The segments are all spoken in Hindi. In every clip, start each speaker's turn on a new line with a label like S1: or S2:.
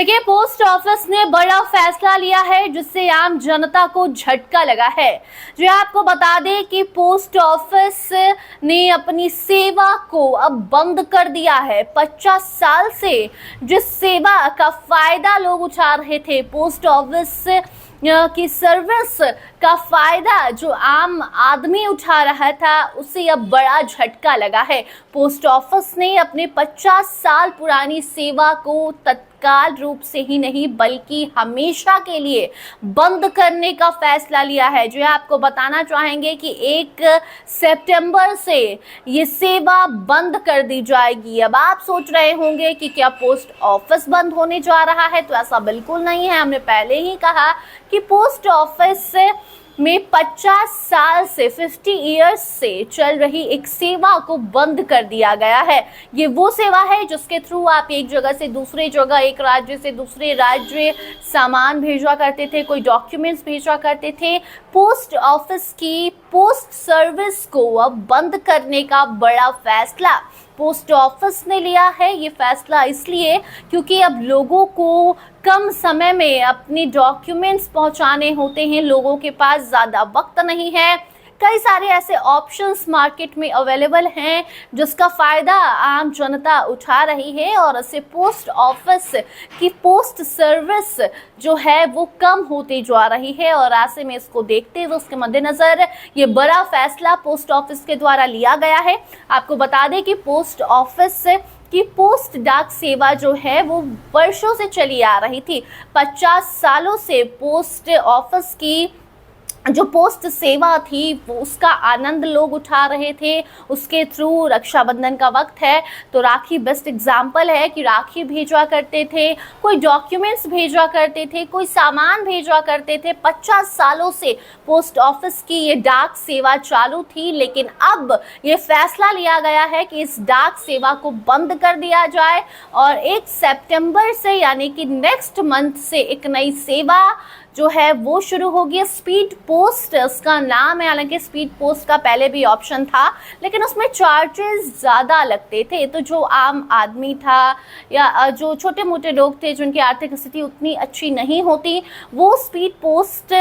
S1: देखिए, पोस्ट ऑफिस ने बड़ा फैसला लिया है जिससे आम जनता को झटका लगा है। जो आपको बता दें कि पोस्ट ऑफिस ने अपनी सेवा को अब बंद कर दिया है। 50 साल से जिस सेवा का फायदा लोग उठा रहे थे, पोस्ट ऑफिस की सर्विस का फायदा जो आम आदमी उठा रहा था, उसे अब बड़ा झटका लगा है। पोस्ट ऑफिस ने अपने 50 साल पुरानी सेवा को तत्काल रूप से ही नहीं बल्कि हमेशा के लिए बंद करने का फैसला लिया है। जो आपको बताना चाहेंगे कि 1 सितंबर से ये सेवा बंद कर दी जाएगी। अब आप सोच रहे होंगे कि क्या पोस्ट ऑफिस बंद होने जा रहा है, तो ऐसा बिल्कुल नहीं है। हमने पहले ही कहा कि पोस्ट ऑफिस में 50 साल से 50 इयर्स से चल रही एक सेवा को बंद कर दिया गया है। ये वो सेवा है जिसके थ्रू आप एक जगह से दूसरे जगह, एक राज्य से दूसरे राज्य सामान भेजा करते थे, कोई डॉक्यूमेंट्स भेजा करते थे। पोस्ट ऑफिस की पोस्ट सर्विस को अब बंद करने का बड़ा फैसला पोस्ट ऑफिस ने लिया है। ये फैसला इसलिए क्योंकि अब लोगों को कम समय में अपने डॉक्यूमेंट्स पहुंचाने होते हैं, लोगों के पास ज़्यादा वक्त नहीं है। कई सारे ऐसे ऑप्शंस मार्केट में अवेलेबल हैं जिसका फ़ायदा आम जनता उठा रही है और इससे पोस्ट ऑफिस की पोस्ट सर्विस जो है वो कम होती जा रही है। और ऐसे में इसको देखते हुए उसके मद्देनज़र ये बड़ा फैसला पोस्ट ऑफिस के द्वारा लिया गया है। आपको बता दें कि पोस्ट ऑफिस कि पोस्ट डाक सेवा जो है वो वर्षों से चली आ रही थी। 50 सालों से पोस्ट ऑफिस की जो पोस्ट सेवा थी वो उसका आनंद लोग उठा रहे थे। उसके थ्रू रक्षाबंधन का वक्त है तो राखी बेस्ट एग्जाम्पल है कि राखी भेजा करते थे, कोई डॉक्यूमेंट्स भेजा करते थे, कोई सामान भेजा करते थे। 50 सालों से पोस्ट ऑफिस की ये डाक सेवा चालू थी, लेकिन अब ये फैसला लिया गया है कि इस डाक सेवा को बंद कर दिया जाए और 1 सितंबर से यानी कि नेक्स्ट मंथ से एक नई सेवा जो है वो शुरू होगी। स्पीड पोस्ट इसका नाम है। हालांकि स्पीड पोस्ट का पहले भी ऑप्शन था लेकिन उसमें चार्जेस ज़्यादा लगते थे, तो जो आम आदमी था या जो छोटे मोटे लोग थे जिनकी आर्थिक स्थिति उतनी अच्छी नहीं होती, वो स्पीड पोस्ट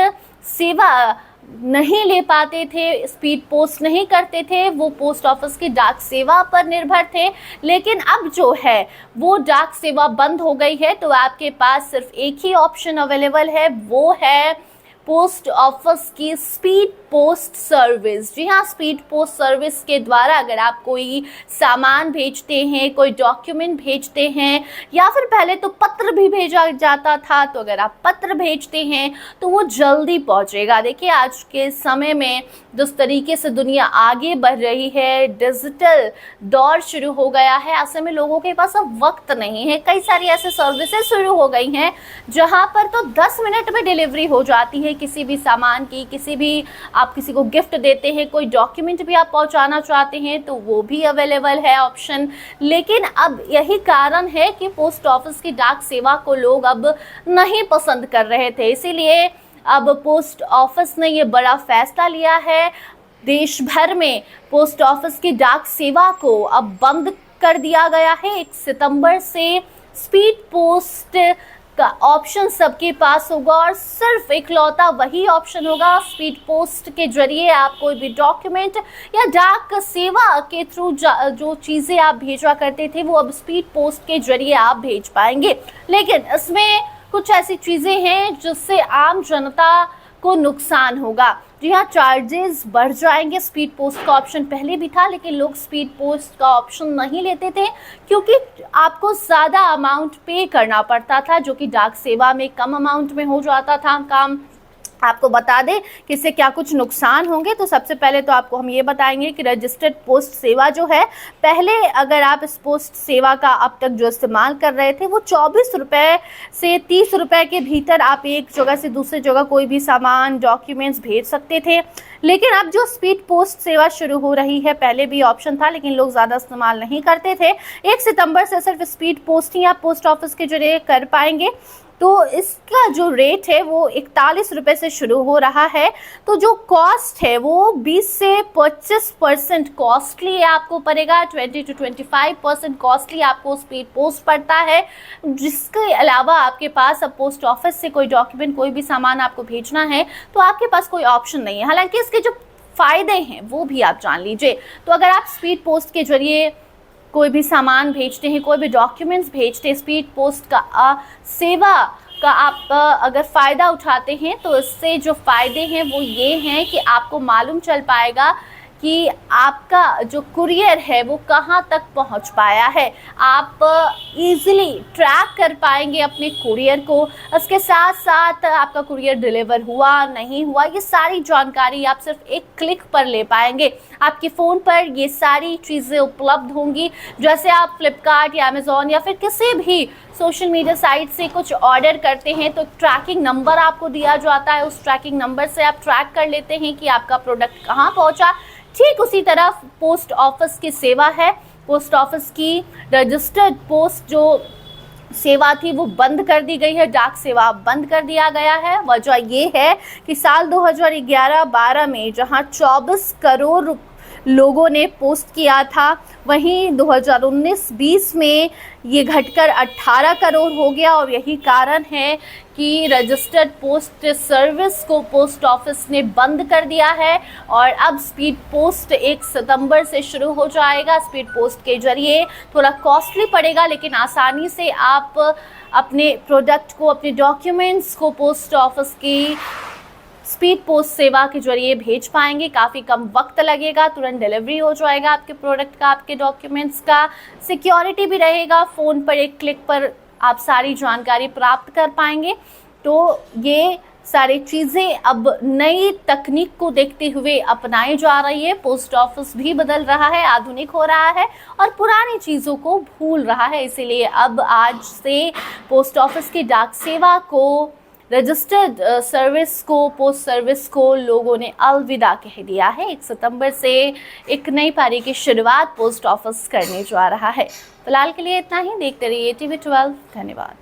S1: सेवा नहीं ले पाते थे, स्पीड पोस्ट नहीं करते थे, वो पोस्ट ऑफिस की डाक सेवा पर निर्भर थे। लेकिन अब जो है वो डाक सेवा बंद हो गई है, तो आपके पास सिर्फ एक ही ऑप्शन अवेलेबल है, वो है पोस्ट ऑफिस की स्पीड पोस्ट सर्विस। जी हाँ, स्पीड पोस्ट सर्विस के द्वारा अगर आप कोई सामान भेजते हैं, कोई डॉक्यूमेंट भेजते हैं, या फिर पहले तो पत्र भी भेजा जाता था, तो अगर आप पत्र भेजते हैं तो वो जल्दी पहुंचेगा। देखिए, आज के समय में जिस तरीके से दुनिया आगे बढ़ रही है, डिजिटल दौर शुरू हो गया है, ऐसे में लोगों के पास अब वक्त नहीं है। कई सारी ऐसे सर्विसेज शुरू हो गई हैं जहाँ पर तो 10 मिनट में डिलीवरी हो जाती है किसी भी सामान की। किसी भी आप किसी को गिफ्ट देते हैं, कोई डॉक्यूमेंट भी आप पहुंचाना चाहते हैं तो वो भी अवेलेबल है ऑप्शन। लेकिन अब यही कारण है कि पोस्ट ऑफिस की डाक सेवा को लोग अब नहीं पसंद कर रहे थे, इसीलिए अब पोस्ट ऑफिस ने ये बड़ा फैसला लिया है। देश भर में पोस्ट ऑफिस की डाक सेवा को अब बंद कर दिया गया है। 1 सितंबर से स्पीड पोस्ट का ऑप्शन सबके पास होगा और सिर्फ इकलौता वही ऑप्शन होगा। स्पीड पोस्ट के जरिए आप कोई भी डॉक्यूमेंट या डाक सेवा के थ्रू जो चीज़ें आप भेजा करते थे वो अब स्पीड पोस्ट के जरिए आप भेज पाएंगे। लेकिन इसमें कुछ ऐसी चीज़ें हैं जिससे आम जनता को नुकसान होगा। जी हाँ, चार्जेस बढ़ जाएंगे। स्पीड पोस्ट का ऑप्शन पहले भी था लेकिन लोग स्पीड पोस्ट का ऑप्शन नहीं लेते थे क्योंकि आपको ज़्यादा अमाउंट पे करना पड़ता था, जो कि डाक सेवा में कम अमाउंट में हो जाता था काम। आपको बता दें कि इससे क्या कुछ नुकसान होंगे, तो सबसे पहले तो आपको हम ये बताएंगे कि रजिस्टर्ड पोस्ट सेवा जो है, पहले अगर आप इस पोस्ट सेवा का अब तक जो इस्तेमाल कर रहे थे वो 24 रुपये से 30 रुपये के भीतर आप एक जगह से दूसरी जगह कोई भी सामान, डॉक्यूमेंट्स भेज सकते थे। लेकिन अब जो स्पीड पोस्ट सेवा शुरू हो रही है, पहले भी ऑप्शन था लेकिन लोग ज़्यादा इस्तेमाल नहीं करते थे। 1 सितंबर से सिर्फ स्पीड पोस्ट ही आप पोस्ट ऑफिस के जरिए कर पाएंगे। तो इसका जो रेट है वो 41 रुपये से शुरू हो रहा है। तो जो कॉस्ट है वो 20 से 25% कॉस्टली आपको पड़ेगा, 20 to 25% कॉस्टली आपको स्पीड पोस्ट पड़ता है। जिसके अलावा आपके पास अब पोस्ट ऑफिस से कोई डॉक्यूमेंट, कोई भी सामान आपको भेजना है तो आपके पास कोई ऑप्शन नहीं है। हालांकि इसके जो फायदे हैं वो भी आप जान लीजिए। तो अगर आप स्पीड पोस्ट के जरिए कोई भी सामान भेजते हैं, कोई भी डॉक्यूमेंट्स भेजते हैं, स्पीड पोस्ट का सेवा का आप अगर फ़ायदा उठाते हैं तो इससे जो फ़ायदे हैं वो ये हैं कि आपको मालूम चल पाएगा कि आपका जो कुरियर है वो कहाँ तक पहुँच पाया है। आप इजीली ट्रैक कर पाएंगे अपने कुरियर को। इसके साथ साथ आपका कुरियर डिलीवर हुआ नहीं हुआ, ये सारी जानकारी आप सिर्फ एक क्लिक पर ले पाएंगे। आपके फ़ोन पर ये सारी चीज़ें उपलब्ध होंगी। जैसे आप फ्लिपकार्ट या अमेज़ॉन या फिर किसी भी सोशल मीडिया साइट से कुछ ऑर्डर करते हैं तो ट्रैकिंग नंबर आपको दिया जाता है। उस ट्रैकिंग नंबर से आप ट्रैक कर लेते हैं कि आपका प्रोडक्ट कहाँ पहुँचा। ठीक उसी तरह पोस्ट ऑफिस की सेवा है। पोस्ट ऑफिस की रजिस्टर्ड पोस्ट जो सेवा थी वो बंद कर दी गई है, डाक सेवा बंद कर दिया गया है। वजह ये है कि साल 2011-12 में जहां 24 करोड़ लोगों ने पोस्ट किया था, वहीं 2019-20 में ये घटकर 18 करोड़ हो गया। और यही कारण है कि रजिस्टर्ड पोस्ट सर्विस को पोस्ट ऑफिस ने बंद कर दिया है और अब स्पीड पोस्ट 1 सितंबर से शुरू हो जाएगा। स्पीड पोस्ट के जरिए थोड़ा कॉस्टली पड़ेगा, लेकिन आसानी से आप अपने प्रोडक्ट को, अपने डॉक्यूमेंट्स को पोस्ट ऑफिस की स्पीड पोस्ट सेवा के जरिए भेज पाएंगे। काफ़ी कम वक्त लगेगा, तुरंत डिलीवरी हो जाएगा आपके प्रोडक्ट का, आपके डॉक्यूमेंट्स का। सिक्योरिटी भी रहेगा, फ़ोन पर एक क्लिक पर आप सारी जानकारी प्राप्त कर पाएंगे। तो ये सारी चीज़ें अब नई तकनीक को देखते हुए अपनाई जा रही है। पोस्ट ऑफिस भी बदल रहा है, आधुनिक हो रहा है और पुरानी चीज़ों को भूल रहा है। इसीलिए अब आज से पोस्ट ऑफिस की डाक सेवा को, रजिस्टर्ड सर्विस को, पोस्ट सर्विस को लोगों ने अलविदा कह दिया है। 1 सितंबर से एक नई पारी की शुरुआत पोस्ट ऑफिस करने जा रहा है। फिलहाल के लिए इतना ही। देखते रहिए TV12। धन्यवाद।